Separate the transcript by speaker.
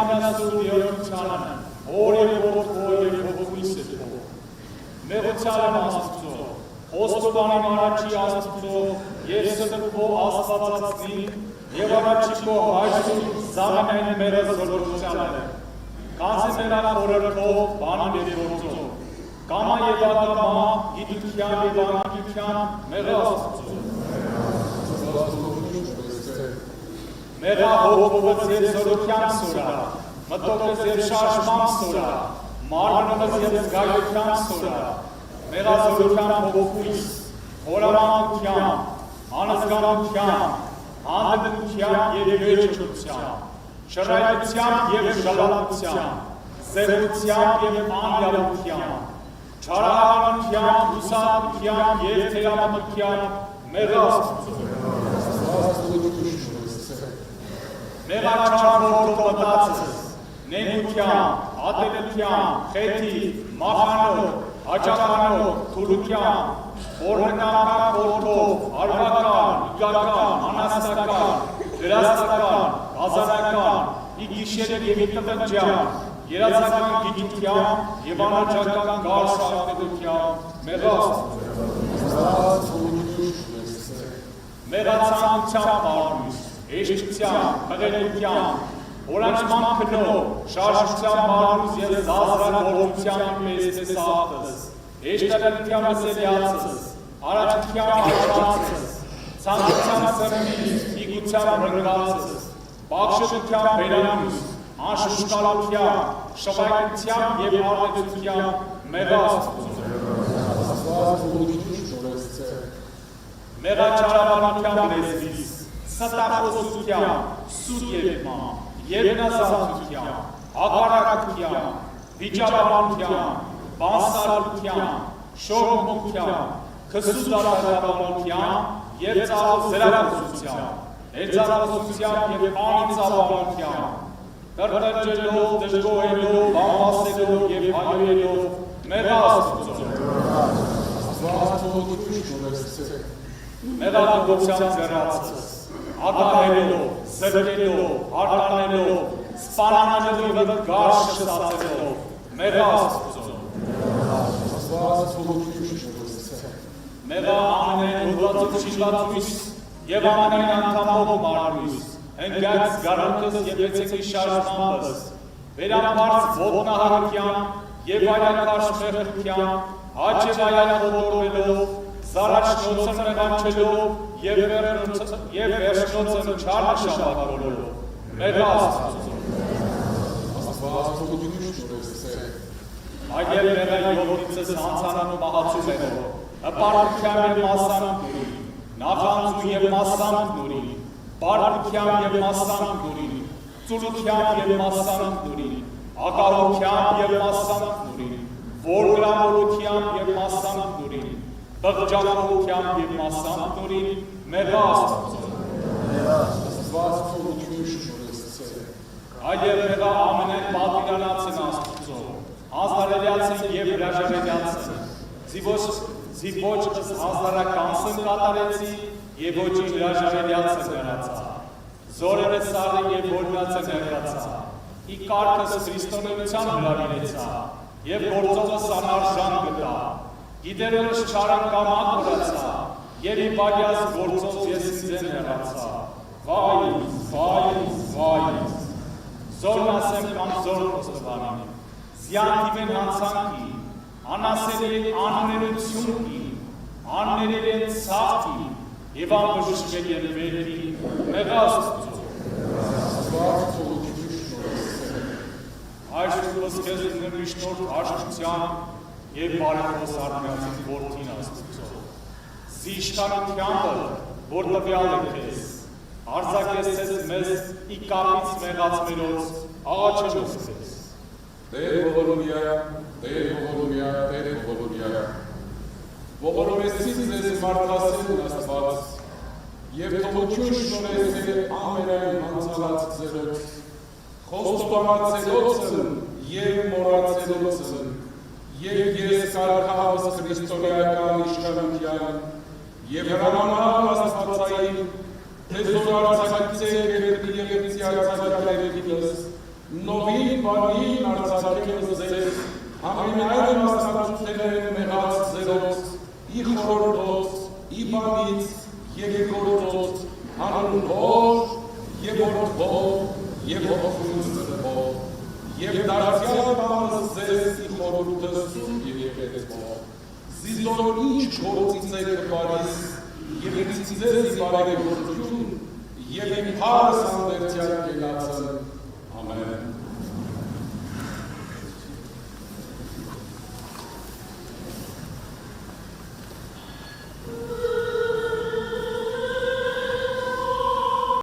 Speaker 1: ամենասուրբ երրորդությանը, որ և որդու և հոգույսը թող։ Մեղության եմ Աստծո, խոստովանեմ առաջի Աստծո և սրբո Աստվածածնի և առաջի քո հայրություն զարմեն մեր զորությունները։ Կանցի մեր օրերով բանին և գործով, կամա և ակամա, գիտության և անգիտության մեղա Աստծո։ Մեղա հոգովս և զորության սորա, մտովս և շարժման սորա, մարմնովս և զգայության սորա, մեղա զորության հոգույս, հորամանկության, անզգանության, հանդգնության և վերջության, շռայլության և ժլատության, զեղության և անյավության, չարահանության, հուսահատության և թերամտության մեղա Աստծո։ Մեղա չարորդ մտածս, նենգության, ատելության, խեթի, մախանոտ, հաճախանոտ, թուլության, օրհնական որդով, արվական, իգական, անաստական, դրաստական, գազանական, իգիշեր և իտվնջյան, երացական գիտության և անաճական գարշաղտության մեղա Աստծո։ Մեղացանկության մարմյուս, էշկության, մղելության, օրանցման քնով, շարժության մարմյուս և զազրագործության պես տեսախտս, էշտարելության մսելիացս, առաջության աճացս, ցանկության սրմից, միգության մրգացս, բաղշտության բերանյուս, անշուշկալության, շվայնության և արդեցության մեղա Աստծո։ Մեղաչարաբանության լեզվից, ստախոսության, սուտևման, երկնազանցության, հակառակության, վիճաբանության, բանսարության, շողմունքության, քսուդարաբանության և ծավալզրակոսության, էլձարակոսության և անիծաբանության, կրտնջելով, դժգոհելով, բամբասելով և հայոյելով մեղա Աստծո։ Մեղագործության ձեռացս, ագահելով, զրկելով, արտանելով, սպանանելով և գարշ ստացելով մեղա Աստծո։ Մեղա ամենայն հոդվածով շինվածույս և ամենայն անդամով մարմյուս, հնգյաց գարանքս և եծեկի շարժմանս, վերամբարս ոտնահարության և այլակարշ մեղրության, հաչ և այլակ ոտորվելով, զարաչնոցն մեղանչելով և վերջնոցն չար նշանակվելով մեղա Աստծո։ Այգել մեղա յովնիցս հանցանանում մահացու մեղով, հպարտության և մասանք նորին, նախանձու և մասանք նորին, բարկության և մասանք նորին, ծուլության և մասանք նորին, ակահության և մասանք նորին, որգրամորության և մասանք նորին, բղջակողության և մասանք նորին մեղա Աստծո։ Այդև մեղա ամենայն պատիրանացն Աստծո, հանձնարելյացն և հրաժարելյացն, զիվոճս հանձնարականսն կատարեցի և ոչի հրաժարելյացն հեռացա, զորերը սարը և որնացն հեռացա, ի կարգս Քրիստոնեության հրավիրեցա և գործովս անարժան գտա, գիտերորս չարանկամակ որացա և ի բագյաս գործով ես ինձեն հեռացա, վայ ինձ, վայ ինձ, վայ ինձ, զորն ասեմ կամ զոր խոստովանեմ, զյան տիվեն հանցանքի, անասել են աններությունքի, աններել են ցավքի և անբժշկել են վերքի մեղա Աստծո։ Այժմս քեզ նմիշնորդ հաշտության և բարեխոս արմյացին որդին Աստծո, զիշտանությանքը, որ տվյալ է քեզ, արձակեսես մեզ ի կապից մեղացմերոց աղաչելուց քեզ։
Speaker 2: Տեր ողորմյա, Տեր ողորմյա, Տեր ողորմյա, ողորմեցին ձեզ մարդասեն Աստված, և թողություն շնորհեցել ամենայն հանցալած ձերոց, խոստովանացելոցն և մոռացելոցն, և ես կարգավս քրիստոնեական իշխանության, և հրամանալ Աստվածային, թե զորարձակցեք երկրի և ցիարձակալերինս, նովին բանին արձակեմ ձեզ, ամենայն մասնաճուտները մեղած ձերոց, ի խորհրդոց, ի բանից և գործոց, հանուն Հոր և Որդու և Հոգու Սրբով, և դարձյալ բանս ձեզ ի խորհուրդը սուրբ եկեղեցվով, զիզոր ինչ գործից եք բարիս, և ինձ ձեզ ի բարեգործություն, և իմ փառս անդերձյալ կելացն, ամեն։